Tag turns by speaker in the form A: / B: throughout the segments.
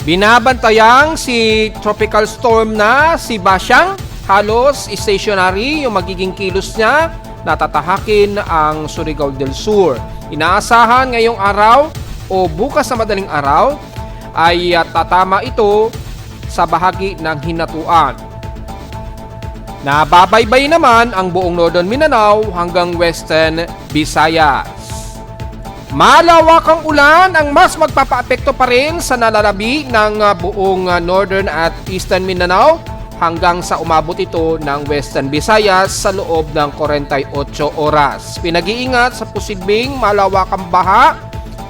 A: Binabantayang si tropical storm na si Bashang, halos stationary yung magiging kilos niya, natatahakin ang Surigao del Sur. Inaasahan ngayong araw o bukas na madaling araw ay tatama ito sa bahagi ng Hinatuan. Nababaybay naman ang buong Northern Mindanao hanggang Western Visayas. Malawakang ulan ang mas magpapaapekto pa rin sa nalalabi ng buong Northern at Eastern Mindanao hanggang sa umabot ito ng Western Visayas sa loob ng 48 oras. Pinag-iingat sa posibleng malawakang baha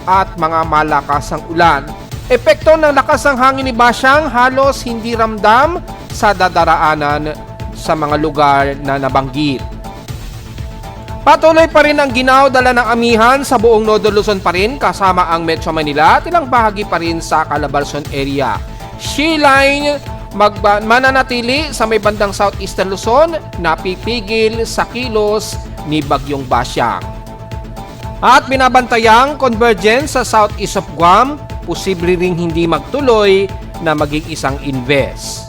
A: at mga malakasang ulan. Epekto ng lakas ng hangin ni Bashang halos hindi ramdam sa dadaraanan sa mga lugar na nabanggit. Patuloy pa rin ang ginaw dala ng amihan sa buong Northern Luzon pa rin kasama ang Metro Manila at ilang bahagi pa rin sa Calabarzon area. Shear line mananatili sa may bandang Southeastern Luzon, napipigil sa kilos ni Bagyong Bashang. At binabantayang convergence sa southeast of Guam, posible ring hindi magtuloy na maging isang invest.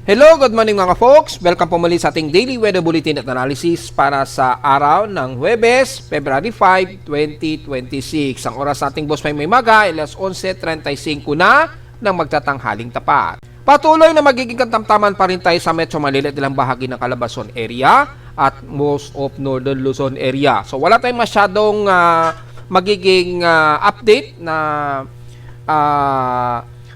A: Hello, good morning mga folks. Welcome po muli sa ating Daily Weather Bulletin at Analysis para sa araw ng Huwebes, February 5, 2026. Ang oras nating boss may maga, alas 11:35 na ng magtatanghaling tapat. Patuloy na magiging katamtaman pa rin tayo sa Metro Manila at ilang bahagi ng Calabarzon area at most of Northern Luzon area. So wala tayong masyadong magiging update na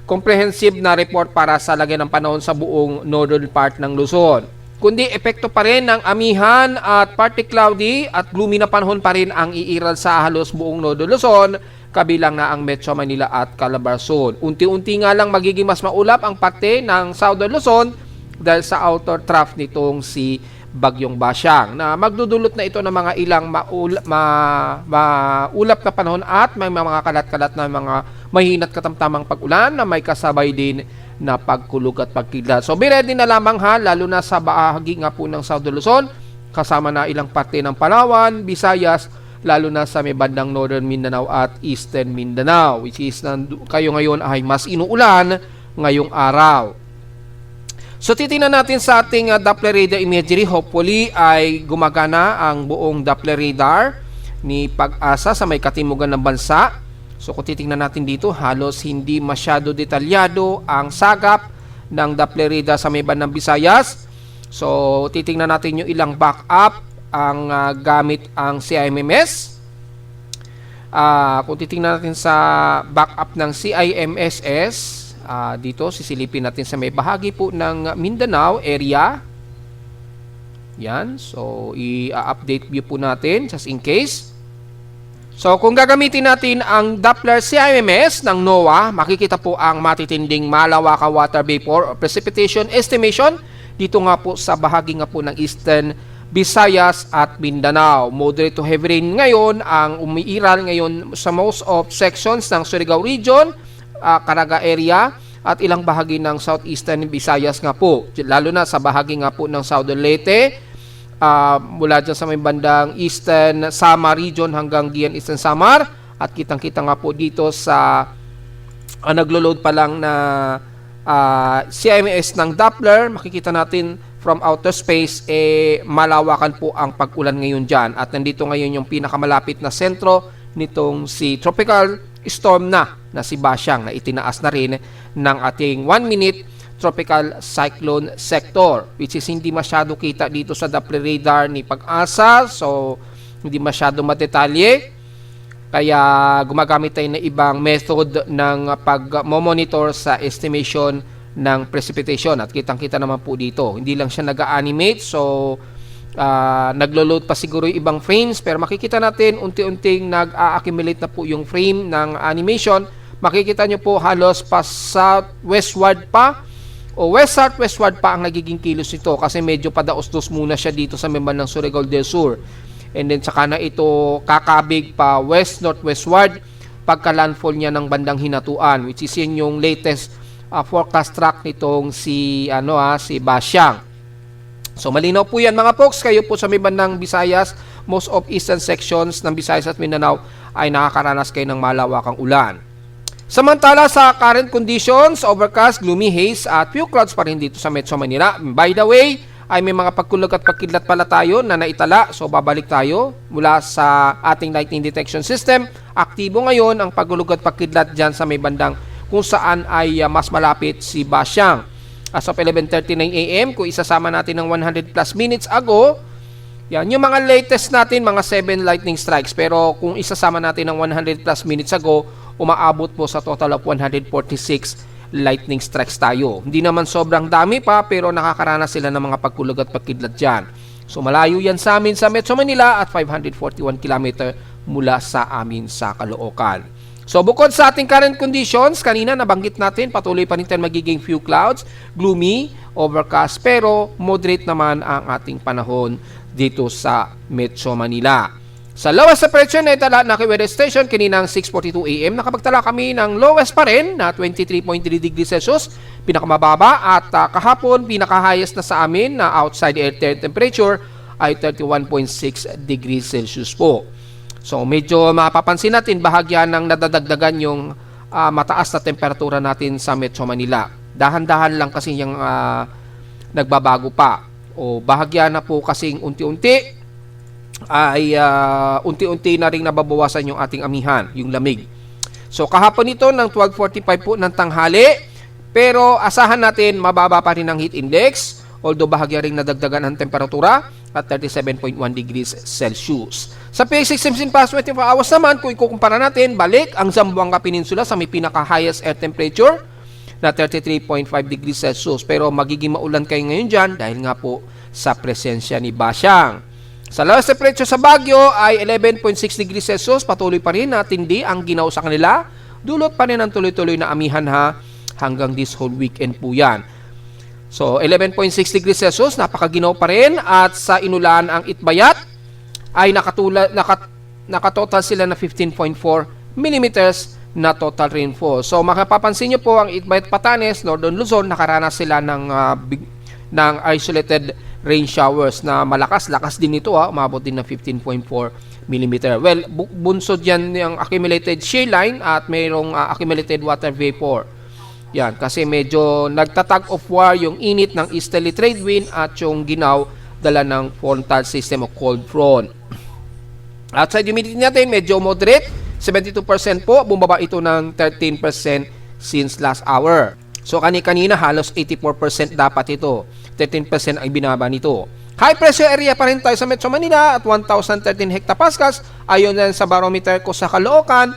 A: comprehensive na report para sa lagay ng panahon sa buong northern part ng Luzon. Kundi epekto pa rin ng amihan at partly cloudy at gloomy na panahon pa rin ang iiral sa halos buong northern Luzon, kabilang na ang Metro Manila at Calabarzon. Unti-unti nga lang magiging mas maulap ang parte ng southern Luzon dahil sa outer trough nitong si Bagyong Bashang na magdudulot na ito ng mga ilang maulap na panahon at may mga kalat-kalat na mga mahinat katamtamang pag-ulan na may kasabay din na pagkulog at pagkidlat. So be ready na lamang ha, lalo na sa bahagi nga po ng Southern Luzon, kasama na ilang parte ng Palawan, Visayas, lalo na sa may bandang Northern Mindanao at Eastern Mindanao, which is kayo ngayon ay mas inuulan ngayong araw. So titingnan natin sa ating Doppler radar imagery. Hopefully ay gumagana ang buong Doppler radar ni Pag-asa sa may katimugan ng bansa. So kung titingnan natin dito, halos hindi masyado detalyado ang sagap ng Doppler radar sa may bandang Visayas. So titingnan natin yung ilang backup ang gamit ang CIMMS. Kung titingnan natin sa backup ng CIMSS, dito sisilipin natin sa may bahagi po ng Mindanao area. Yan. So i-update view po natin just in case. So kung gagamitin natin ang Doppler CIMMS ng NOAA, makikita po ang matitinding malawakang water vapor or precipitation estimation dito nga po sa bahagi nga po ng Eastern Visayas at Mindanao. Moderate to heavy rain ngayon ang umiiral ngayon sa most of sections ng Surigao region, Caraga area at ilang bahagi ng Southeastern Visayas nga po, lalo na sa bahagi nga po ng Southern Leyte, mula dyan sa may bandang Eastern Samar region hanggang Gian Eastern Samar, at kitang-kita nga po dito sa naglo-load pa lang na CIMS ng Doppler, makikita natin from outer space, malawakan po ang pag-ulan ngayon dyan. At nandito ngayon yung pinakamalapit na sentro nitong si tropical storm na si Bashang na itinaas na rin ng ating 1-minute tropical cyclone sector, which is hindi masyado kita dito sa Doppler radar ni Pag-asa. So hindi masyado madetalye, kaya gumagamit tayo ng ibang method ng pag-monitor sa estimation ng precipitation. At kitang-kita naman po dito, hindi lang siya nag-animate, so naglo-load pa siguro yung ibang frames, pero makikita natin unti-unting nag-accumulate na po yung frame ng animation. Makikita nyo po halos pa southwestward pa o west-southwestward pa ang nagiging kilos nito, kasi medyo padaos-dos muna siya dito sa memban ng Surigao del Sur, and then saka na ito kakabig pa west-northwestward pagka-landfall niya ng bandang Hinatuan, which is yun yung latest forecast track nitong si Basyang. So malinaw po yan mga folks, kayo po sa may bandang Visayas, most of eastern sections ng Visayas at Mindanao ay nakakaranas kayo ng malawakang ulan. Samantala sa current conditions, overcast, gloomy haze at few clouds pa rin dito sa Metro Manila. By the way, ay may mga pagkulog at pagkidlat pala tayo na naitala. So babalik tayo mula sa ating lightning detection system. Aktibo ngayon ang pagkulog at pagkidlat dyan sa may bandang kung saan ay mas malapit si Basyang. As of 11:39 AM, kung isasama natin ng 100 plus minutes ago, yan, yung mga latest natin, mga 7 lightning strikes. Pero kung isasama natin ng 100 plus minutes ago, umaabot po sa total of 146 lightning strikes tayo. Hindi naman sobrang dami pa, pero nakakaranas sila ng mga pagkulog at pagkidlat dyan. So malayo yan sa amin sa Metro Manila at 541 km mula sa amin sa Caloocan. So bukod sa ating current conditions, kanina nabanggit natin, patuloy pa rin tayo magiging few clouds, gloomy, overcast, pero moderate naman ang ating panahon dito sa Metro Manila. Sa lowest temperature na itala na weather station, kaninang 6:42 AM, nakapagtala kami ng lowest pa rin na 23.3 degrees Celsius, pinakamababa, at kahapon, pinaka-highest na sa amin na outside air temperature ay 31.6 degrees Celsius po. So medyo mapapansin natin bahagya ng nadadagdagan yung mataas na temperatura natin sa Metro Manila. Dahan-dahan lang kasi yung nagbabago pa. O bahagya na po kasing unti-unti ay unti-unti na rin nababawasan yung ating amihan, yung lamig. So kahapon ito ng 12:45 po ng tanghali, pero asahan natin mababa pa rin ang heat index, although bahagya rin nadagdagan ang temperatura at 37.1 degrees Celsius. Sa PX system past 24 hours naman, kung ikukumpara natin, balik ang Zamboanga Peninsula sa may pinaka-highest air temperature na 33.5 degrees Celsius. Pero magiging maulan kayo ngayon dyan dahil nga po sa presensya ni Basyang. Sa lowest temperature sa Baguio ay 11.6 degrees Celsius. Patuloy pa rin na tindi ang ginaw sa kanila. Dulot pa rin ang tuloy-tuloy na amihan hanggang this whole weekend po yan. So 11.6 degrees Celsius, napakaginaw pa rin. At sa Inulan ang Itbayat ay nakatotal sila na 15.4 millimeters na total rainfall. So makapapansin nyo po ang Itbayat Patanes, Northern Luzon, nakaranas sila ng isolated rain showers na malakas din ito, umabot din ng 15.4 millimeter. Well, bunsod yan yung accumulated shear line at mayroong accumulated water vapor. Yan, kasi medyo nagtatag of war yung init ng easterly trade wind at yung ginaw dala ng frontal system o cold front. Outside humidity natin, medyo moderate, 72% po, bumaba ito ng 13% since last hour. So kanina halos 84% dapat ito, 13% ay binaba nito. High pressure area pa rin tayo sa Metro Manila at 1,013 hectopascals, ayon din sa barometer ko sa Caloocan,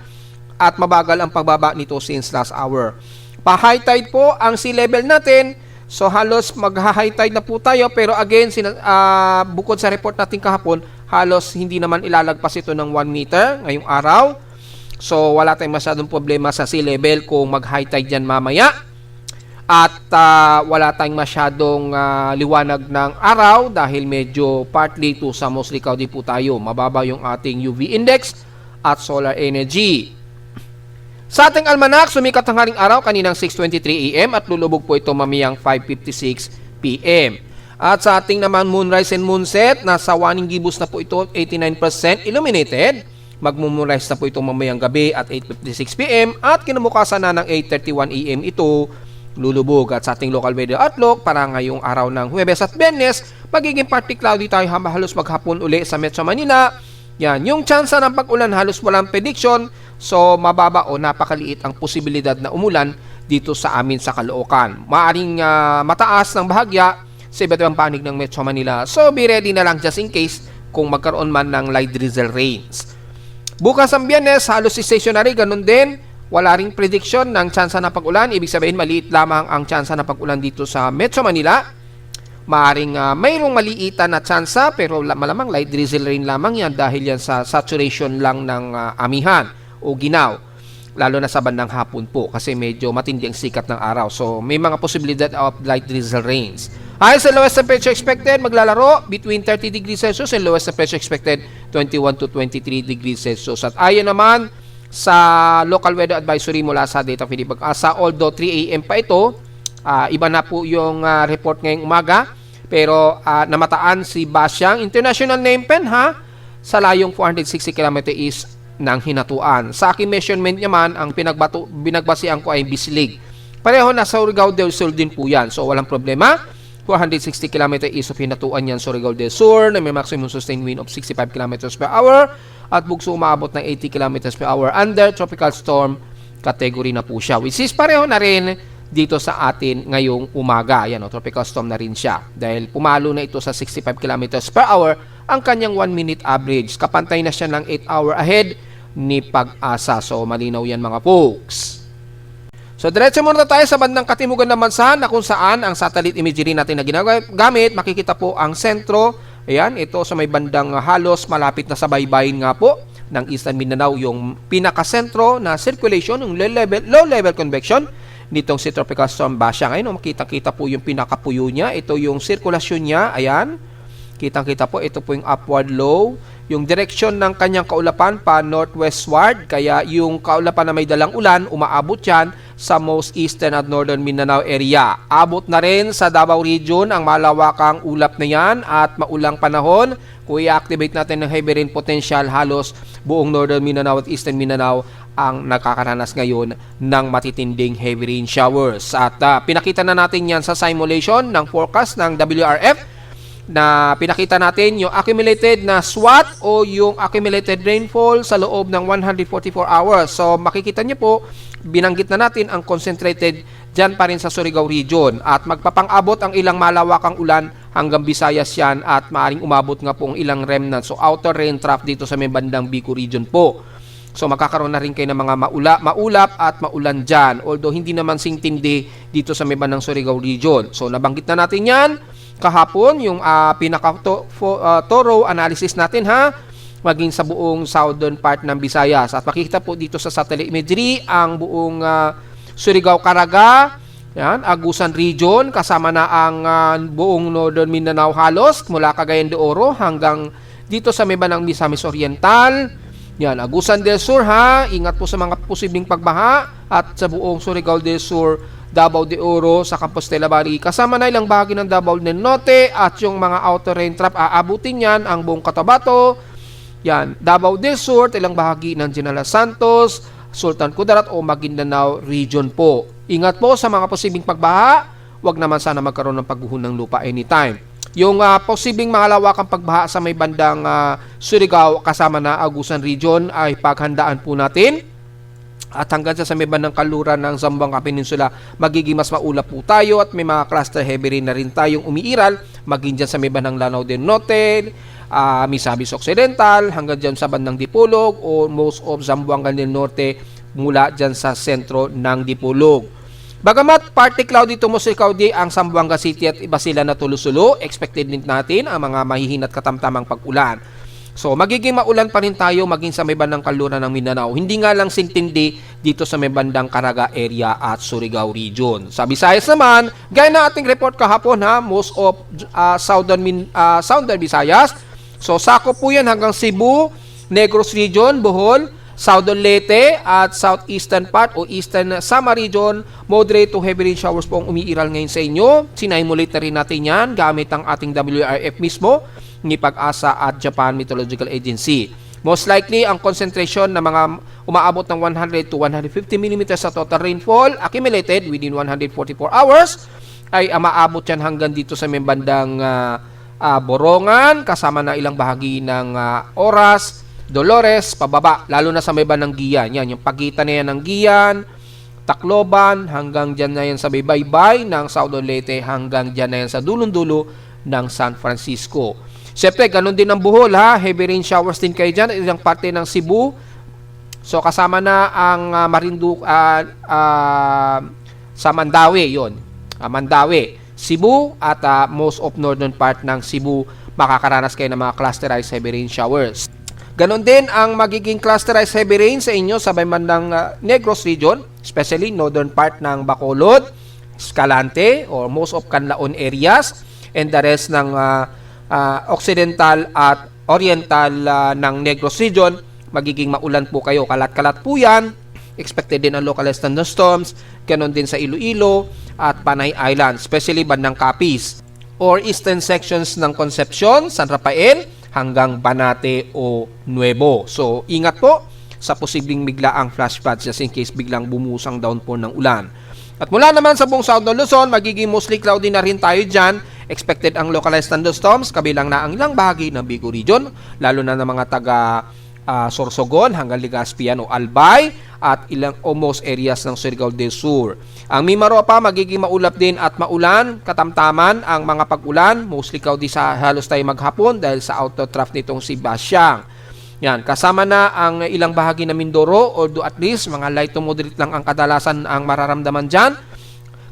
A: at mabagal ang pagbaba nito since last hour. Pa-high tide po ang sea level natin. So halos mag-high tide na po tayo, pero again bukod sa report natin kahapon, halos hindi naman ilalagpas ito ng 1 meter ngayong araw. So wala tayong masyadong problema sa sea level kung mag-high tide dyan mamaya. At wala tayong masyadong liwanag ng araw dahil medyo partly to sa mostly cloudy po tayo. Mababa yung ating UV index at solar energy. Sa ating almanak, sumikat ang haring araw kaninang 6:23 AM at lulubog po ito mamayang 5:56 PM. At sa ating naman moonrise and moonset, nasa waning gibus na po ito, 89% illuminated. Magmo-moonrise na po ito mamayang gabi at 8:56 PM at kinabukasan na ng 8:31 AM ito lulubog. At sa ating local weather outlook, para ngayong araw ng Huwebes at Biyernes, magiging partly cloudy tayo halos maghapon uli sa Metro Manila. Yan, yung tsansa ng pag-ulan halos walang prediction. So, mababa o napakaliit ang posibilidad na umulan dito sa amin sa Caloocan. Maaring mataas ng bahagya sa iba't ibang panig ng Metro Manila. So, be ready na lang just in case kung magkaroon man ng light drizzle rains. Bukas ang Biyernes, halos stationary, ganun din. Wala ring prediction ng tsansa ng pag-ulan. Ibig sabihin, maliit lamang ang tsansa ng pag-ulan dito sa Metro Manila. Maaring mayroong maliitan na tsansa, pero malamang light drizzle rain lamang yan dahil yan sa saturation lang ng amihan o ginaw, lalo na sa bandang hapon po kasi medyo matindi ang sikat ng araw. So may mga posibilidad of light drizzle rains. Ayon sa lowest temperature expected, maglalaro between 30 degrees Celsius and lowest temperature expected 21 to 23 degrees Celsius. At ayon naman sa local weather advisory mula sa Data Philippine Pag-asa. Although 3 AM pa ito, iba na po yung report ngayong umaga. Pero namataan si Basyang International Name Pen sa layong 460 km east ng Hinatuan. Sa aking measurement naman, ang binagbasihan ko ay Bislig. Pareho na sa Surigao del Sur din po yan. So walang problema. 460 km east of Hinatuan yan, Surigao del Sur, na may maximum sustained wind of 65 km per hour at bugso umaabot ng 80 km per hour under tropical storm category na po siya. Which is pareho na rin dito sa atin ngayong umaga. Yan, tropical storm na rin siya. Dahil pumalo na ito sa 65 km per hour ang kanyang 1 minute average. Kapantay na siya ng 8 hour ahead ni Pag-asa. So malinaw yan mga folks. So, diretso muna tayo sa bandang katimugan ng bansa na kung saan ang satellite imagery natin na ginagamit. Makikita po ang sentro. Ayan, ito sa may bandang halos malapit na sa baybayin nga po ng Eastern Mindanao, yung pinakasentro na circulation, yung low level convection nitong si Tropical Storm Basyang. Ayun, makita-kita po yung pinakapuyo niya. Ito yung sirkulasyon niya. Ayan, kitang-kita po. Ito po yung upward low. Yung direksyon ng kanyang kaulapan pa northwestward, kaya yung kaulapan na may dalang ulan, umaabot yan sa most eastern at northern Mindanao area. Abot na rin sa Davao Region ang malawakang ulap na yan at maulang panahon. Kung i-activate natin ng heavy rain potential, halos buong northern Mindanao at eastern Mindanao ang nakakaranas ngayon ng matitinding heavy rain showers. At pinakita na natin yan sa simulation ng forecast ng WRF, na pinakita natin yung accumulated na SWAT o yung accumulated rainfall sa loob ng 144 hours. So makikita niyo po, binanggit na natin ang concentrated dyan pa rin sa Surigao Region at magpapang-abot ang ilang malawakang ulan hanggang Visayas yan at maaring umabot nga po ang ilang remnants. So outer rain trough dito sa may bandang Bicol Region po. So magkakaroon na rin kayo ng mga maulap at maulan dyan. Although hindi naman singtindi dito sa may bandang Surigao Region. So nabanggit na natin yan kahapon, yung pinaka-thorough analysis natin maging sa buong southern part ng Visayas. At makikita po dito sa satellite imagery ang buong Surigao, Caraga, yan, Agusan Region, kasama na ang buong northern Mindanao halos, mula Cagayan de Oro hanggang dito sa may bandang Misamis Oriental. Yan, Agusan del Sur ingat po sa mga posibleng pagbaha at sa buong Surigao del Sur, Davao de Oro sa Compostela Bari. Kasama na ilang bahagi ng Davao del Norte at yung mga outer rain trap, aabutin yan ang buong Cotabato. Yan, Davao del Sur, ilang bahagi ng General Santos, Sultan Kudarat o Maguindanao Region po. Ingat po sa mga posibleng pagbaha. Huwag naman sana magkaroon ng pagguho ng lupa anytime. Yung posibleng malawakang pagbaha sa may bandang Surigao kasama na Agusan Region ay paghandaan po natin. At hanggang sa may bandang kaluran ng Zamboanga Peninsula, magiging mas maulap po tayo at may mga cluster heavy rain na rin tayong umiiral, maging dyan sa may bandang Lanao del Norte, Misamis Occidental, hanggang dyan sa bandang Dipolog o most of Zamboanga del Norte mula dyan sa sentro ng Dipolog. Bagamat partly cloudy to mostly cloudy ang Zamboanga City at iba sila na Tulo-Sulo, expected din natin ang mga mahihinat katamtamang pag-ulan. So, magiging maulan pa rin tayo maging sa may bandang kaluran ng Mindanao. Hindi nga lang sintindi dito sa may bandang Caraga area at Surigao Region. Sa Visayas naman, gaya na ating report kahapon most of southern Visayas. So, sakop po yan hanggang Cebu, Negros Region, Bohol, Southern Leyte at southeastern part o eastern Samar Region. Moderate to heavy rain showers po ang umiiral ngayon sa inyo. Sinimulate na rin natin yan gamit ang ating WRF mismo ni Pag-asa at Japan Meteorological Agency. Most likely, ang concentration ng mga umaabot ng 100 to 150 mm sa total rainfall accumulated within 144 hours ay maabot yan hanggang dito sa may bandang Borongan, kasama na ilang bahagi ng Oras, Dolores, pababa, lalo na sa may bandang Gian. Yan, yung pagitan na yan ng Gian, Tacloban, hanggang dyan na yan sa baybay ng Southern Leyte, hanggang dyan na yan sa dulong-dulo ng San Francisco. Siyempre, ganun din ang Bohol heavy rain showers din kayo dyan, ilang parte ng Cebu. So, kasama na ang Marinduque, sa Mandaue, yon. Mandaue, Cebu at most of northern part ng Cebu, makakaranas kayo ng mga clusterized heavy rain showers. Ganon din ang magiging clusterized heavy rain sa inyo sa bandang Negros Region, especially northern part ng Bacolod, Escalante, or most of Canlaon areas, and the rest ng Occidental at Oriental ng Negros Region. magiging maulan po kayo. Kalat-kalat po yan. Expected din ang localized thunderstorms. Ganon din sa Iloilo at Panay Island, especially bandang Capiz or eastern sections ng Concepcion, San Rafael, hanggang Banate o Nuevo. So, ingat po sa posibleng biglaang flash floods just in case biglang bumusang downpour ng ulan. At mula naman sa buong Southern Luzon, magiging mostly cloudy na rin tayo dyan. Expected ang localized thunderstorms, kabilang na ang ilang bahagi ng Bigo Region, lalo na ng mga taga Sorsogon hanggang Legazpian o Albay at ilang most areas ng Surigao del Sur. Ang Mimaropa magiging maulap din at maulan, katamtaman ang mga pag-ulan, mostly cloudy sa halos tayo maghapon dahil sa outer trough nitong si Basyang. Yan, kasama na ang ilang bahagi ng Mindoro, although at least mga light to moderate lang ang kadalasan ang mararamdaman dyan.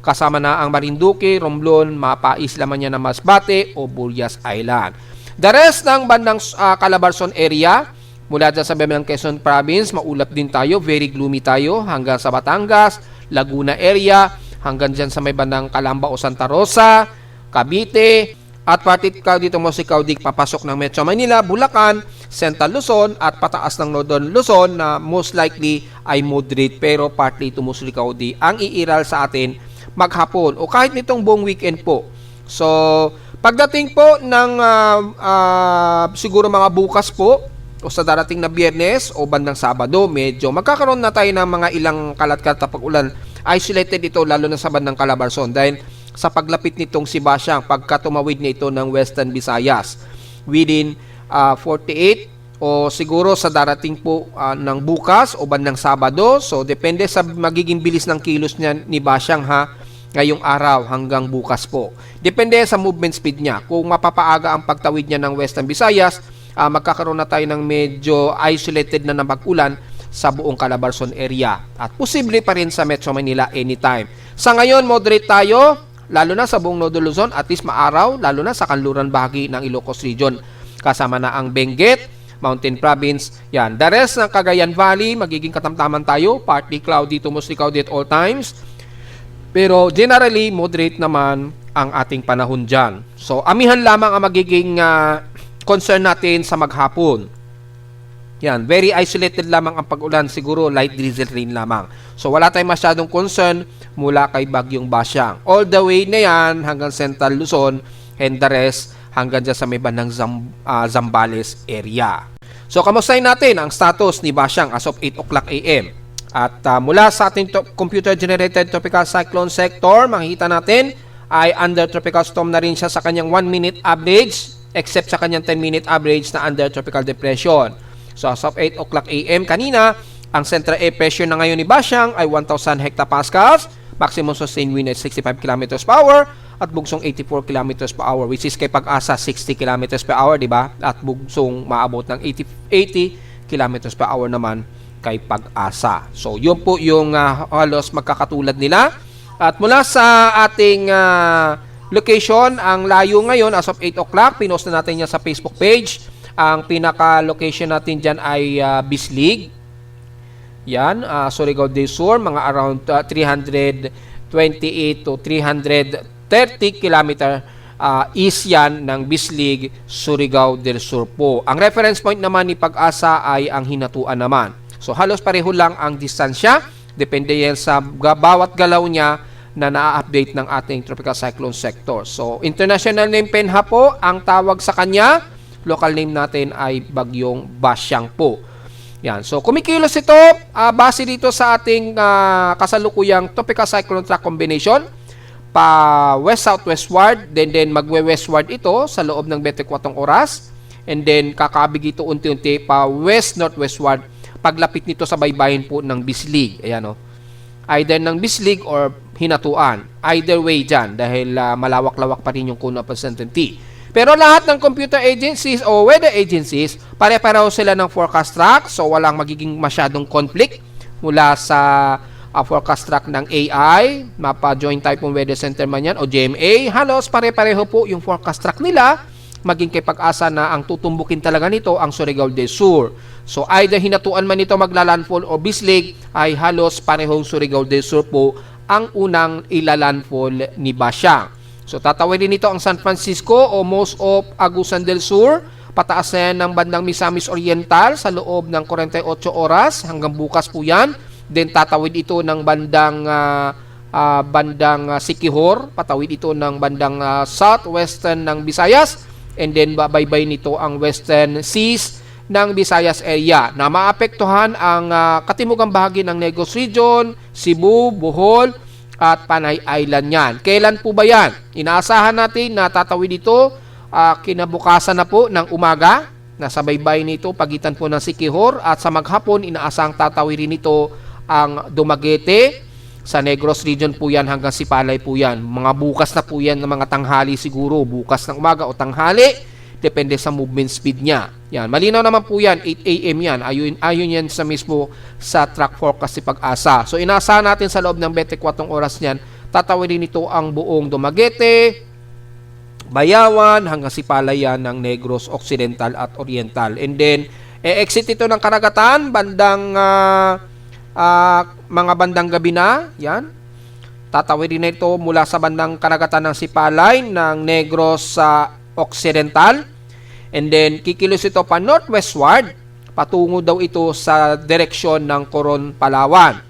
A: Kasama na ang Marinduque, Romblon, Mapais, Lamanya ng Masbate o Burias Island. The rest ng bandang Calabarzon area, mula dyan sa Bemang Quezon Province, maulap din tayo, very gloomy tayo hanggang sa Batangas, Laguna area, hanggang dyan sa may bandang Calamba o Santa Rosa, Cavite, at pati dito mo si Kaudig papasok ng Metro Manila, Bulacan, Central Luzon at pataas ng Northern Luzon na most likely ay moderate pero partly tumusli Kaudig ang iiral sa atin maghapon o kahit nitong buong weekend po. So, pagdating po ng siguro mga bukas po o sa darating na Biyernes o bandang Sabado, medyo magkakaroon na tayo ng mga ilang kalat-kalat na pag-ulan. Isolated ito lalo na sa bandang Calabarzon dahil sa paglapit nitong si Basyang pagka tumawid na ito ng Western Visayas within 48 o siguro sa darating po ng bukas o bandang Sabado. So depende sa magiging bilis ng kilos niya ni Basyang ngayong araw hanggang bukas po. Depende sa movement speed niya. Kung mapapaaga ang pagtawid niya ng Western Visayas, magkakaroon na tayo ng medyo isolated na pag-ulan sa buong Calabarzon area at posible pa rin sa Metro Manila anytime. Sa ngayon, moderate tayo, lalo na sa buong Northern Luzon, at least maaraw, lalo na sa kanluran bahagi ng Ilocos Region. Kasama na ang Benguet, Mountain Province, yan. The rest ng Cagayan Valley, magiging katamtaman tayo, partly cloudy to mostly cloudy at all times. Pero generally, moderate naman ang ating panahon dyan. So, amihan lamang ang magiging concern natin sa maghapon. Yan, very isolated lamang ang pag-ulan, siguro light drizzle rain lamang. So wala tayong masyadong concern mula kay Bagyong Basyang. All the way na yan hanggang Central Luzon and the rest hanggang dyan sa may bandang Zambales area. So kamustahin natin ang status ni Basyang as of 8 o'clock AM. At mula sa ating computer-generated tropical cyclone sector, makikita natin ay under tropical storm na rin siya sa kanyang 1-minute average except sa kanyang 10-minute average na under tropical depression. So, as of 8 o'clock AM kanina, ang central air pressure na ngayon ni Basyang ay 1,000 hectopascals, maximum sustained wind at 65 km per hour, at bugsong 84 km per hour, which is kay Pag-asa 60 km per hour, di ba? At bugsong maabot ng 80 km per hour naman kay Pag-asa. So, yun po yung halos magkakatulad nila. At mula sa ating location, ang layo ngayon as of 8 o'clock, pinost na natin yan sa Facebook page. Ang pinaka-location natin dyan ay Bislig. Yan, Surigao del Sur, mga around 328 to 330 km east yan ng Bislig, Surigao del Sur po. Ang reference point naman ni Pag-asa ay ang Hinatuan naman. So halos pareho lang ang distansya. Depende yan sa bawat galaw niya na na-update ng ating tropical cyclone sector. So international name PENHA po ang tawag sa kanya. Local name natin ay Bagyong Basyang po. Yan. So, kumikilos ito base dito sa ating kasalukuyang tropical cyclone track combination pa west-southwestward, then magwe-westward ito sa loob ng 24 oras, and then kakabig ito unti-unti pa west-northwestward paglapit nito sa baybayin po ng Bislig. Ayan o. Either ng Bislig or Hinatuan. Either way dyan dahil malawak-lawak pa rin yung cone of uncertainty. Pero lahat ng computer agencies o weather agencies, pare-pareho sila ng forecast track. So, walang magiging masyadong conflict mula sa forecast track ng AI, Mapa Joint Typhoon Weather Center man yan, o GMA. Halos pare-pareho po yung forecast track nila. Maging kay Pag-asa na ang tutumbukin talaga nito ang Surigao del Sur. So, either Hinatuan man ito maglalandfall o Bislig, ay halos parehong Surigao del Sur po ang unang ilalandfall ni Basyang. So, tatawidin nito ang San Francisco o most of Agusan del Sur, pataas na yan ng bandang Misamis Oriental sa loob ng 48 oras hanggang bukas po yan. Then tatawid ito ng bandang Siquijor, patawid ito ng bandang southwestern ng Visayas, and then babaybay nito ang western seas ng Visayas area na maapektuhan ang katimugang bahagi ng Negros Region, Cebu, Bohol at Panay Island yan. Kailan po ba yan? Inaasahan natin na tatawid ito kinabukasan na po ng umaga, nasa baybay nito pagitan po ng Siquijor, at sa maghapon inaasahang tatawirin nito ang Dumaguete. Sa Negros Region po yan hanggang Sipalay po yan. Mga bukas na po yan ng mga tanghali siguro. Bukas ng umaga o tanghali. Depende sa movement speed niya. Yan. Malinaw naman po yan. 8 a.m. yan. Ayun yan sa mismo sa track forecast si Pag-asa. So inaasahan natin sa loob ng 24 oras niyan, tatawirin nito ang buong Dumaguete, Bayawan, hanggang Sipalay yan ng Negros Occidental at Oriental. And then, exit ito ng karagatan, bandang mga bandang gabi na, yan. Tatawirin na ito mula sa bandang karagatan ng Sipalay ng Negros Occidental. And then, kikilos ito pa northwestward. Patungo daw ito sa direksyon ng Coron, Palawan.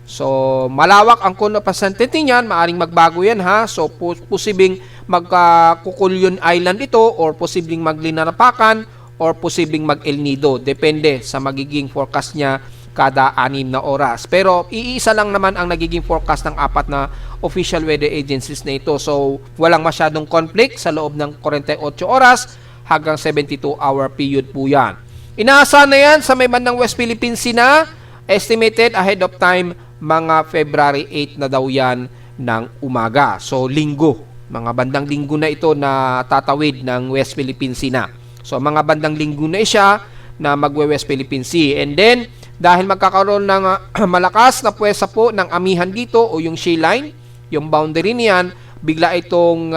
A: So, malawak ang cone of vicinity niyan. Maaring magbago yan ha. So, posibleng magkukulyon island ito, or posibleng maglinarapakan, or posibleng mag-El Nido. Depende sa magiging forecast niya kada 6 na oras. Pero iisa lang naman ang nagiging forecast ng 4 na official weather agencies na ito. So, walang masyadong conflict sa loob ng 48 oras hanggang 72-hour period po yan. Inaasahan na yan sa may bandang West Philippine Sea na, estimated ahead of time, mga February 8 na daw yan ng umaga. So, linggo. Mga bandang linggo na ito na tatawid ng West Philippine Sea na. So, mga bandang linggo na siya na magwe-West Philippine Sea. And then, dahil magkakaroon ng malakas na puwersa po ng amihan dito o yung sea line, yung boundary niyan, bigla itong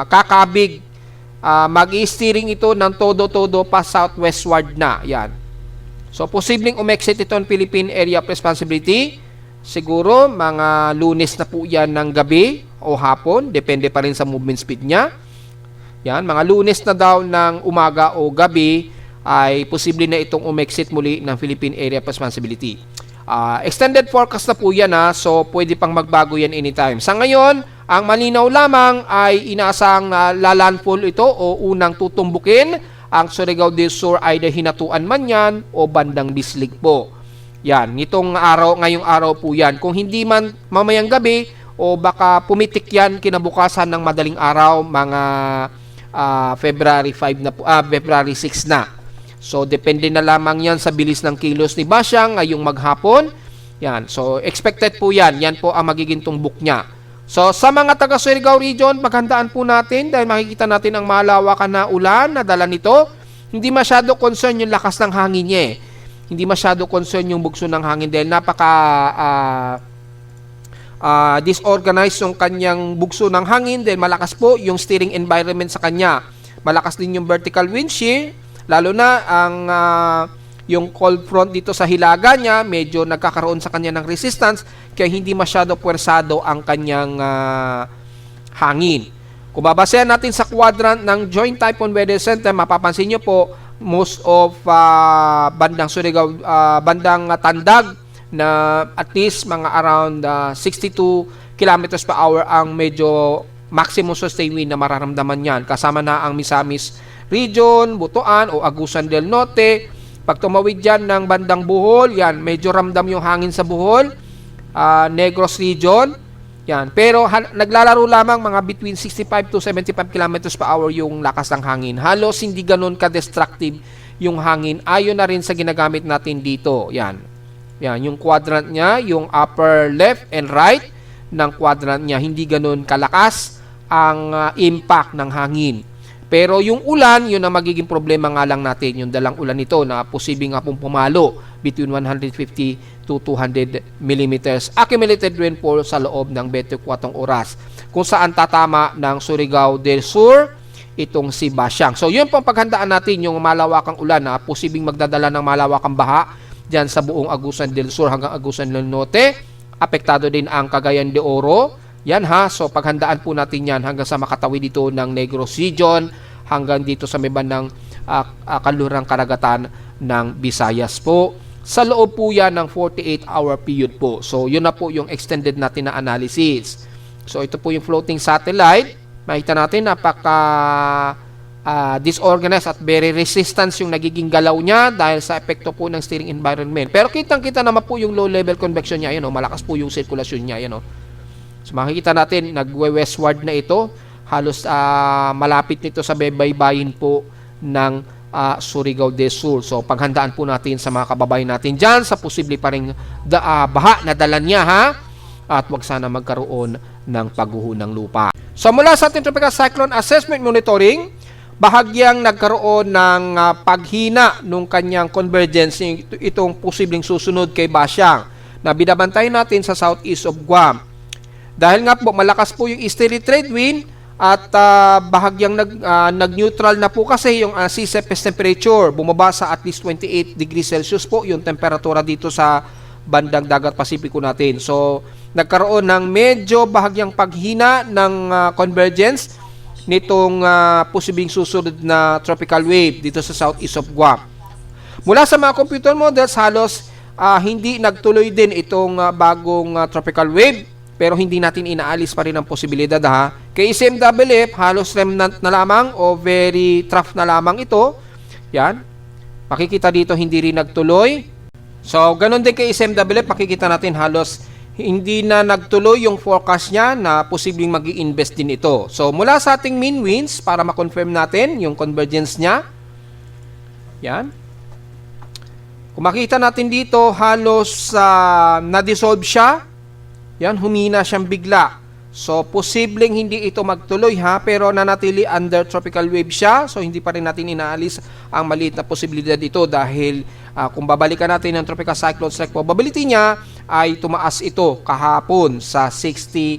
A: kakabig. Mag-i-steering ito ng todo-todo pa southwestward na. Yan. So, posibleng umexit ito ng Philippine Area of Responsibility. Siguro, mga Lunes na po yan ng gabi o hapon. Depende pa rin sa movement speed niya. Yan, mga Lunes na daw ng umaga o gabi ay posible na itong umexit muli ng Philippine Area of Responsibility. Extended forecast na po yan ha, so pwede pang magbago yan anytime. Sa ngayon, ang malinaw lamang ay inaasang lalandfall ito o unang tutumbukin ang Surigao del Sur, either hinatuan man yan o bandang Bislig po. Yan, ngayong araw po yan. Kung hindi man mamayang gabi o baka pumitik yan kinabukasan ng madaling araw, mga February 5 na po, February 6 na. So, depende na lamang yan sa bilis ng kilos ni Basyang ngayong maghapon. Yan. So, expected po yan. Yan po ang magiging tumbok niya. So, sa mga taga Surigao Region, maghandaan po natin dahil makikita natin ang malawakan na ulan na dala nito. Hindi masyado concern yung lakas ng hangin niya eh. Hindi masyado concern yung bugso ng hangin dahil napaka disorganized yung kanyang bugso ng hangin dahil malakas po yung steering environment sa kanya. Malakas din yung vertical wind shear. Lalo na ang yung cold front dito sa hilaga niya, medyo nagkakaroon sa kanya ng resistance, kaya hindi masyado puwersado ang kanyang hangin. Kung babasehan natin sa quadrant ng Joint Typhoon Weather Center, mapapansin nyo po, most of bandang Surigao, bandang Tandag, na at least mga around 62 kilometers per hour ang medyo maximum sustained wind na mararamdaman yan. Kasama na ang Misamis Region, Butuan o Agusan del Norte. Pag tumawid dyan ng bandang Bohol, yan, medyo ramdam yung hangin sa Bohol. Negros Region, yan. Pero naglalaro lamang mga between 65 to 75 kilometers per hour yung lakas ng hangin. Halos hindi ganun ka-destructive yung hangin. Ayon na rin sa ginagamit natin dito. Yan. Yan, yung quadrant niya, yung upper left and right ng quadrant niya, hindi ganun kalakas ang impact ng hangin. Pero yung ulan, yun ang magiging problema nga lang natin, yung dalang ulan nito na posibleng nga pong pumalo between 150 to 200 millimeters accumulated rainfall sa loob ng 24 oras, kung saan tatama ng Surigao del Sur itong si Basyang. So yun pong paghandaan natin, yung malawakang ulan na posibleng magdadala ng malawakang baha dyan sa buong Agusan del Sur hanggang Agusan del Norte. Apektado din ang Cagayan de Oro. Yan ha, so paghandaan po natin yan hanggang sa makatawid dito ng Negros Region, hanggang dito sa may bandang kanlurang karagatan ng Visayas po. Sa loob po yan ng 48-hour period po. So, yun na po yung extended natin na analysis. So, ito po yung floating satellite. Makita natin, disorganized at very resistance yung nagiging galaw niya dahil sa epekto po ng steering environment. Pero kitang-kita naman po yung low level convection niya. Ayan, malakas po yung sirkulasyon niya. Ayan, so, makikita natin, nagwe-westward na ito. Halos malapit nito sa baybayin po ng Surigao del Sur. So, paghandaan po natin sa mga kababayan natin dyan sa posible pa rin baha na dala niya, ha? At wag sana magkaroon ng pagguho ng lupa. So, mula sa ating Tropical Cyclone Assessment Monitoring, bahagyang nagkaroon ng paghina nung kanyang convergence itong posibleng susunod kay Basyang na binabantay natin sa southeast of Guam. Dahil nga po malakas po yung easterly trade wind at bahagyang nag-neutral na po kasi yung sea surface temperature, bumaba sa at least 28 degrees Celsius po yung temperatura dito sa bandang dagat Pasipiko natin. So nagkaroon ng medyo bahagyang paghina ng convergence nitong posibleng susunod na tropical wave dito sa southeast of Guam. Mula sa mga computer models, halos hindi nagtuloy din itong bagong tropical wave, pero hindi natin inaalis pa rin ang posibilidad, ha. Kay SMWF, halos remnant na lamang o very trough na lamang ito. Yan. Makikita dito hindi rin nagtuloy. So, ganun din kay SMWF, makikita natin halos hindi na nagtuloy yung forecast niya na posibleng mag-i-invest din ito. So, mula sa ating mean winds, para ma-confirm natin yung convergence niya. Yan. Kung makita natin dito, halos na-dissolve siya. Yan, humina siyang bigla. So, posibleng hindi ito magtuloy, ha, pero nanatili under tropical wave siya. So, hindi pa rin natin inaalis ang maliit na posibilidad ito dahil kung babalikan natin ang tropical cyclone strike probability niya, ay tumaas ito kahapon sa 60%.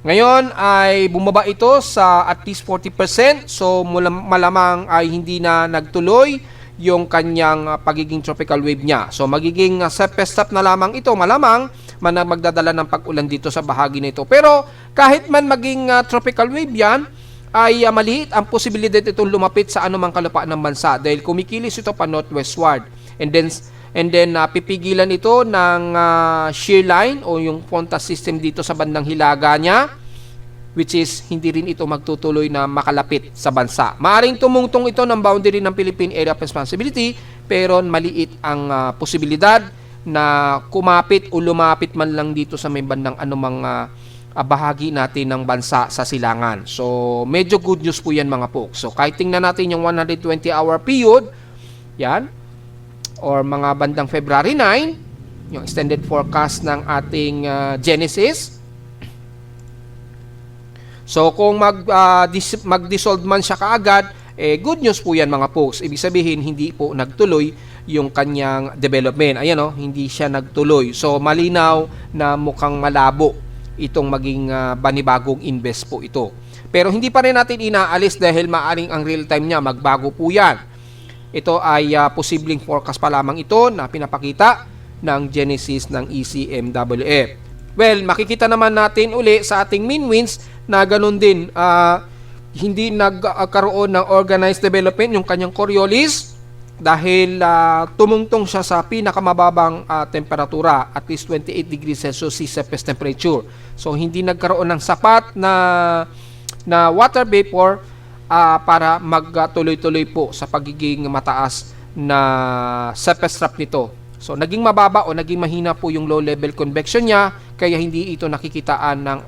A: Ngayon ay bumaba ito sa at least 40%. So, malamang ay hindi na nagtuloy yung kanyang pagiging tropical wave niya. So, magiging surface stop na lamang ito, malamang magdadala ng pag-ulan dito sa bahagi na ito. Pero kahit man maging tropical wave yan, ay maliit ang posibilidad itong lumapit sa anumang kalupaan ng bansa dahil kumikilos ito pa northwestward. And then pipigilan ito ng shear line o yung Pontas system dito sa bandang hilaga niya, which is hindi rin ito magtutuloy na makalapit sa bansa. Maaring tumungtong ito ng boundary ng Philippine Area of Responsibility, pero maliit ang posibilidad na kumapit o lumapit man lang dito sa may bandang anumang bahagi natin ng bansa sa silangan. So, medyo good news po yan mga folks. So, kahit tingnan natin yung 120-hour period, yan, or mga bandang February 9, yung extended forecast ng ating Genesis. So, kung mag-dissolve man siya kaagad, good news po yan mga folks. Ibig sabihin, hindi po nagtuloy yung kanyang development. Ayan, hindi siya nagtuloy. So, malinaw na mukhang malabo itong maging banibagong invest po ito. Pero hindi pa rin natin inaalis dahil maaring ang real time niya magbago po yan. Ito ay posibleng forecast pa lamang ito na pinapakita ng Genesis ng ECMWF. Well, makikita naman natin uli sa ating mean winds na ganun din, hindi nagkaroon ng organized development yung kanyang Coriolis dahil tumungtong siya sa pinakamababang temperatura, at least 28 degrees Celsius sea surface temperature. So, hindi nagkaroon ng sapat na water vapor para magtuloy-tuloy po sa pagiging mataas na surface trap nito. So, naging mababa o naging mahina po yung low level convection niya, kaya hindi ito nakikitaan ng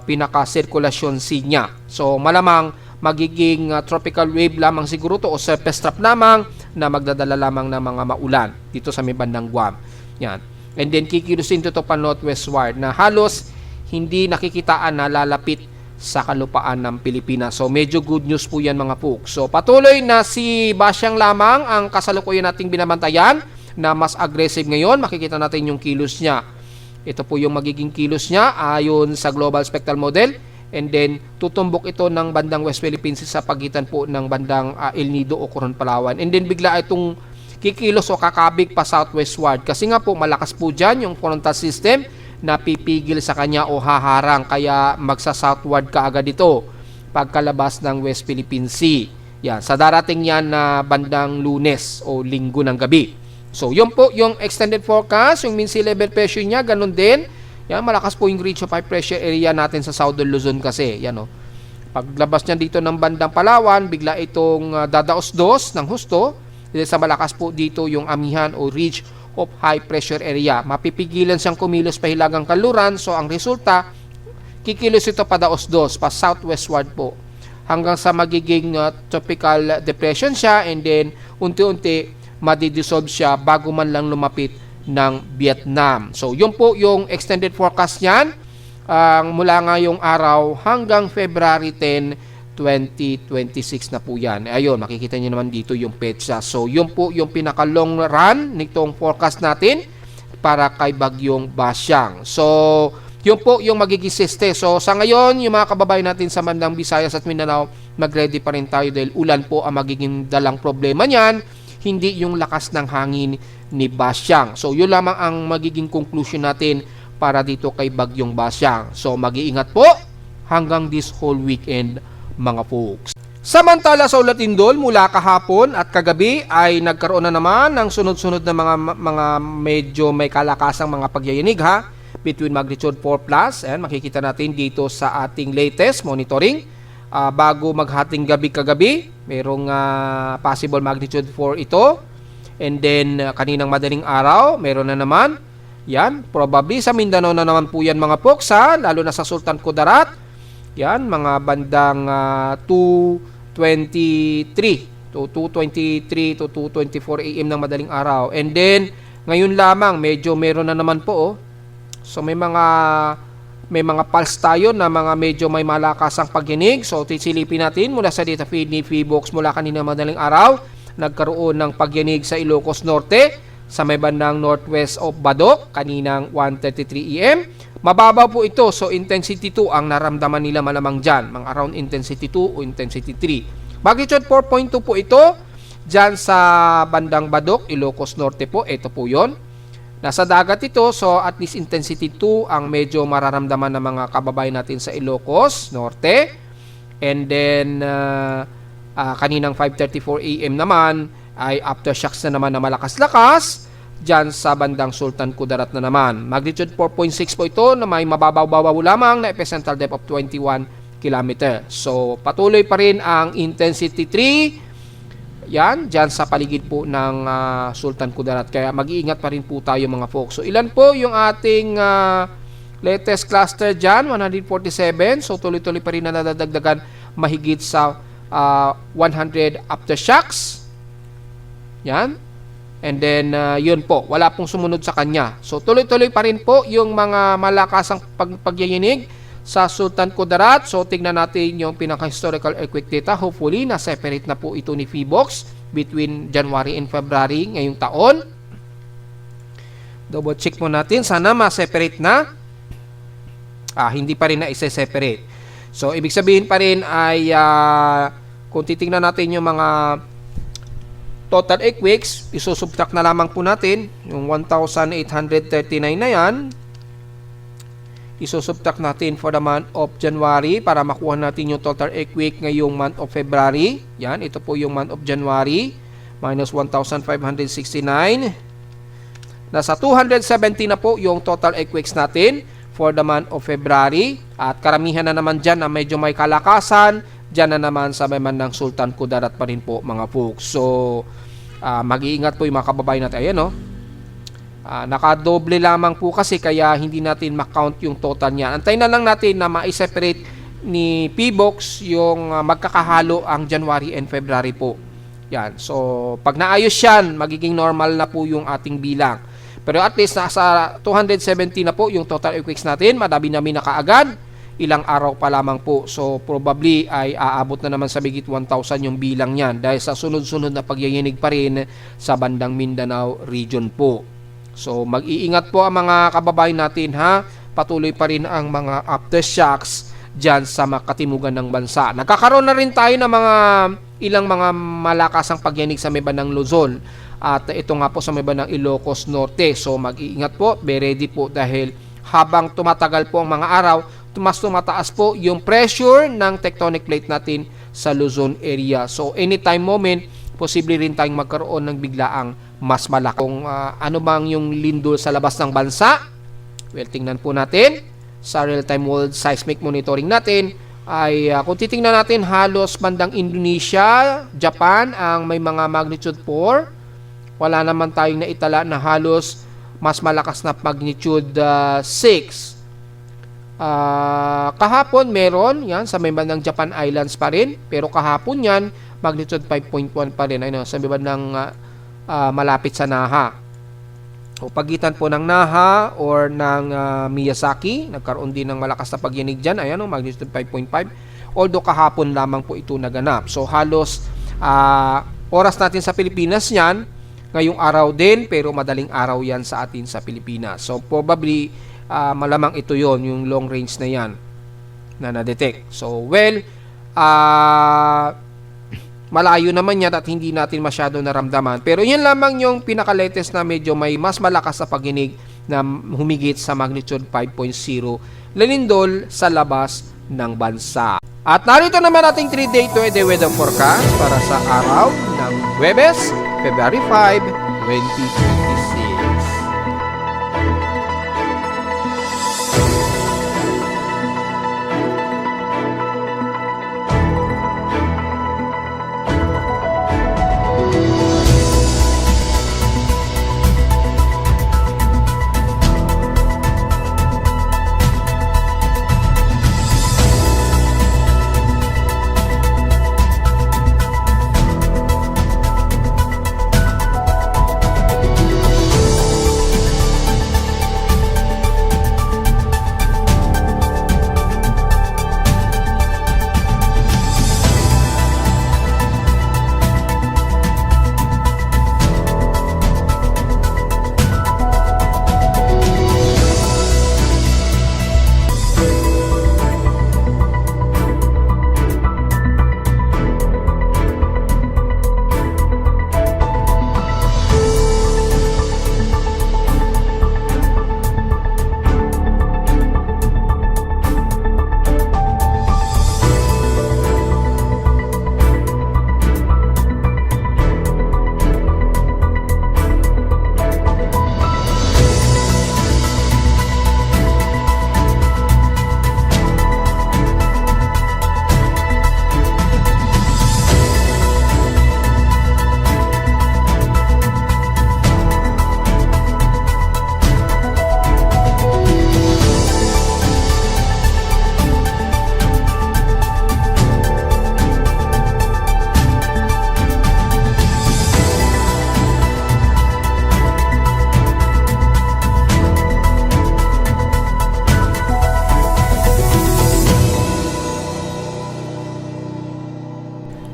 A: pinaka-circulation sea niya. So, malamang magiging tropical wave lamang siguro to o surface trap lamang na magdadala lamang ng mga maulan dito sa may bandang Guam. Yan. And then kikilusin ito pa northwestward na halos hindi nakikitaan na lalapit sa kalupaan ng Pilipinas. So medyo good news po yan mga folks. So patuloy na si Basyang lamang ang kasalukuyan nating binabantayan na mas aggressive ngayon. Makikita natin yung kilos niya. Ito po yung magiging kilos niya ayon sa Global Spectral Model. And then, tutumbok ito ng bandang West Philippines sa pagitan po ng bandang El Nido o Coron, Palawan. And then, bigla itong kikilos o kakabig pa southwestward. Kasi nga po, malakas po dyan yung frontal system na pipigil sa kanya o haharang. Kaya, magsa-southward ka agad ito pagkalabas ng West Philippine Sea. Yan, sa darating yan na bandang Lunes o Linggo ng gabi. So, yun po yung extended forecast, yung mean sea level pressure niya, ganun din. Yan, malakas po yung ridge of high pressure area natin sa Southern Luzon kasi. Yan o. Paglabas niya dito ng bandang Palawan, bigla itong dadaos-dos ng husto. Sa malakas po dito yung amihan o ridge of high pressure area. Mapipigilan siyang kumilos pa hilagang kanluran. So, ang resulta, kikilos ito pa daos-dos, pa southwestward po. Hanggang sa magiging tropical depression siya and then unti-unti madidissolve siya bago man lang lumapit ng Vietnam. So, yun po yung extended forecast niyan. Mula ngayong araw hanggang February 10, 2026 na po yan. Ayun, makikita nyo naman dito yung petsa. So, yun po yung pinaka-long run nitong forecast natin para kay Bagyong Basyang. So, yun po yung magiging siste. So, sa ngayon, yung mga kababayan natin sa bandang Visayas at Mindanao, mag-ready pa rin tayo dahil ulan po ang magiging dalang problema niyan, hindi yung lakas ng hangin ni Basyang. So, yun lamang ang magiging conclusion natin para dito kay Bagyong Basyang. So, mag-iingat po hanggang this whole weekend, mga folks. Samantala sa Ulat Indol, mula kahapon at kagabi ay nagkaroon na naman ng sunod-sunod na mga medyo may kalakasang mga pagyayinig between magnitude 4 plus. Ayan, makikita natin dito sa ating latest monitoring. Bago maghating gabi kagabi, merong possible magnitude 4 ito. And then, kaninang madaling araw, meron na naman. Yan, probably sa Mindanao na naman po yan mga folks lalo na sa Sultan Kudarat. Yan, mga bandang 2:23 to 2:24 AM ng madaling araw. And then, ngayon lamang, medyo meron na naman po. So, may mga pulse tayo na mga medyo may malakasang pagyinig. So, tisilipin natin mula sa data feed ni Feebox mula kanina madaling araw. Nagkaroon ng pagyinig sa Ilocos Norte, sa may bandang northwest of Badok, kaninang 1:33 AM. Mababaw po ito, so intensity 2 ang naramdaman nila malamang dyan, mga around intensity 2 o intensity 3. Magnitude 4.2 po ito, dyan sa bandang Badok, Ilocos Norte po, ito po yon. Nasa dagat ito, so at least intensity 2 ang medyo mararamdaman ng mga kababayan natin sa Ilocos Norte. And then, kaninang 5:34 AM naman, ay aftershocks na naman na malakas-lakas dyan sa bandang Sultan Kudarat na naman. Magnitude 4.6 po ito na may mababaw-babaw lamang na epicentral depth of 21 km. So, patuloy pa rin ang intensity 3 yan, dyan sa paligid po ng Sultan Kudarat. Kaya mag-iingat pa rin po tayo mga folks. So, ilan po yung ating latest cluster dyan? 147. So, tuloy-tuloy pa rin na nadadagdagan mahigit sa 100 aftershocks. Yan. And then, yun po. Wala pong sumunod sa kanya. So, tuloy-tuloy pa rin po yung mga malakasang pagyayinig sa Sultan Kudarat. So, tignan natin yung pinaka-historical earthquake data. Hopefully, na-separate na po ito ni Feebox between January and February ngayong taon. Double check mo natin. Sana ma-separate na. Hindi pa rin na isa-separate. So, ibig sabihin pa rin ay kung titingnan natin yung mga total earthquakes, isusubtract na lamang po natin yung 1,839 na yan. Isusubtract natin for the month of January para makuha natin yung total earthquake ngayong month of February. Yan, ito po yung month of January. Minus 1,569. Nasa 270 na po yung total earthquakes natin for the month of February. At karamihan na naman dyan na medyo may kalakasan. Dyan na naman sa may bandang Sultan Kudarat pa rin po mga folks. So, mag-iingat po yung mga kababayan natin. Ayan, no? Nakadoble lamang po kasi kaya hindi natin makount yung total niya. Antayin na lang natin na ma-separate ni Feebox yung magkakahalo ang January and February po. Yan. So, pag naayos yan, magiging normal na po yung ating bilang. Pero at least nasa 270 na po yung total earthquakes natin. Madami-dami na kaagad. Ilang araw pa lamang po. So, probably ay aabot na naman sa bigit 1,000 yung bilang niyan dahil sa sunod-sunod na pagyayinig pa rin sa bandang Mindanao region po. So, mag-iingat po ang mga kababayan natin Patuloy pa rin ang mga aftershocks dyan sa makatimugan ng bansa. Nagkakaroon na rin tayo ng ilang mga malakasang pagyanig sa may bandang Luzon. At ito nga po sa may bandang Ilocos Norte. So, mag-iingat po. Be ready po dahil habang tumatagal po ang mga araw, mas tumataas po yung pressure ng tectonic plate natin sa Luzon area. So anytime moment, posible rin tayong magkaroon ng biglaang mas malaki. Kung ano bang yung lindol sa labas ng bansa, well, tingnan po natin sa real-time world seismic monitoring natin ay kung titingnan natin halos bandang Indonesia, Japan ang may mga magnitude 4. Wala naman tayong naitala na halos mas malakas na magnitude 6. Kahapon meron yan sa may bandang Japan Islands pa rin, pero kahapon yan magnitude 5.1 pa rin sa may bandang malapit sa Naha. O pagitan po ng Naha or ng Miyazaki, nagkaroon din ng malakas na pagyanig dyan, magnitude 5.5, although kahapon lamang po ito naganap. So halos oras natin sa Pilipinas yan, ngayong araw din, pero madaling araw yan sa atin sa Pilipinas. So probably malamang ito yon, yung long range na yan na na-detect. So well, malayo naman yan at hindi natin masyado naramdaman. Pero yan lamang yung pinaka-latest na medyo may mas malakas sa pagginig na humigit sa magnitude 5.0 lalindol sa labas ng bansa. At narito naman ating 3-day 2-day weather forecast para sa araw ng Huwebes, February 5, 2026.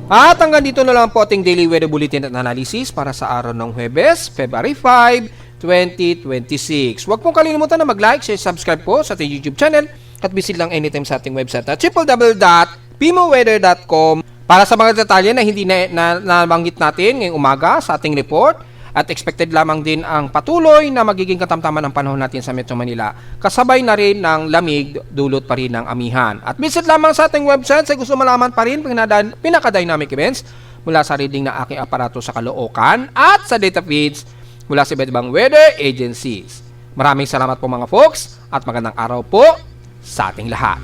A: At hanggang dito na lang po ating daily weather bulletin at analysis para sa araw ng Huwebes, February 5, 2026. Huwag pong kalimutan na mag-like, share, subscribe po sa ating YouTube channel at visit lang anytime sa ating website at www.pimoweather.com para sa mga detalye na hindi nabanggit natin ngayong umaga sa ating report. At expected lamang din ang patuloy na magiging katamtaman ng panahon natin sa Metro Manila. Kasabay na rin ng lamig, dulot pa rin ng amihan. At visit lamang sa ating website sa gusto malaman pa rin pinaka-dynamic events mula sa reading na aking aparato sa Caloocan at sa data feeds mula sa iba't ibang weather agencies. Maraming salamat po mga folks at magandang araw po sa ating lahat.